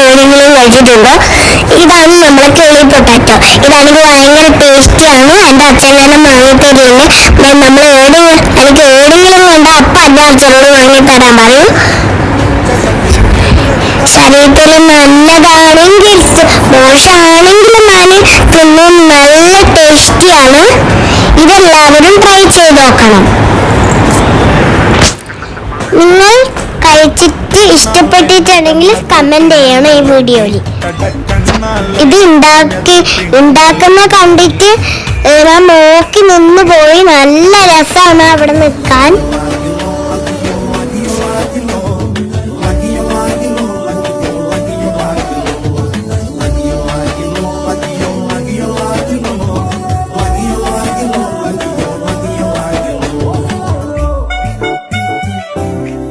ഏതെങ്കിലും കഴിച്ചിട്ടുണ്ടോ? ഇതാണ് നമ്മളെ കേളി പൊട്ടാറ്റോ. ഇതാണെങ്കിൽ ഭയങ്കര ടേസ്റ്റിയാണ്. എൻ്റെ അച്ഛൻ തന്നെ വാങ്ങിത്തരുന്നുണ്ട്. നമ്മൾ എനിക്ക് ഏതെങ്കിലും വേണ്ട അപ്പം എൻ്റെ അച്ഛനോട് വാങ്ങിത്തരാൻ പറയും. ശരീരത്തിന് നല്ലതാണെങ്കിൽ മോശമാണെങ്കിലും ഞാൻ തിന്നും. നല്ല ടേസ്റ്റിയാണ്. ഇതെല്ലാവരും ട്രൈ ചെയ്ത് നോക്കണം. നിങ്ങൾ കഴിച്ചിട്ട് ഇഷ്ടപ്പെട്ടിട്ടുണ്ടെങ്കിൽ കമന്റ് ചെയ്യണം ഈ വീഡിയോയിൽ. ഇത് ഉണ്ടാക്കുന്ന കണ്ടിട്ട് ഞാൻ നോക്കി നിന്ന് പോയി. നല്ല രസമാണ് അവിടെ നിൽക്കാൻ.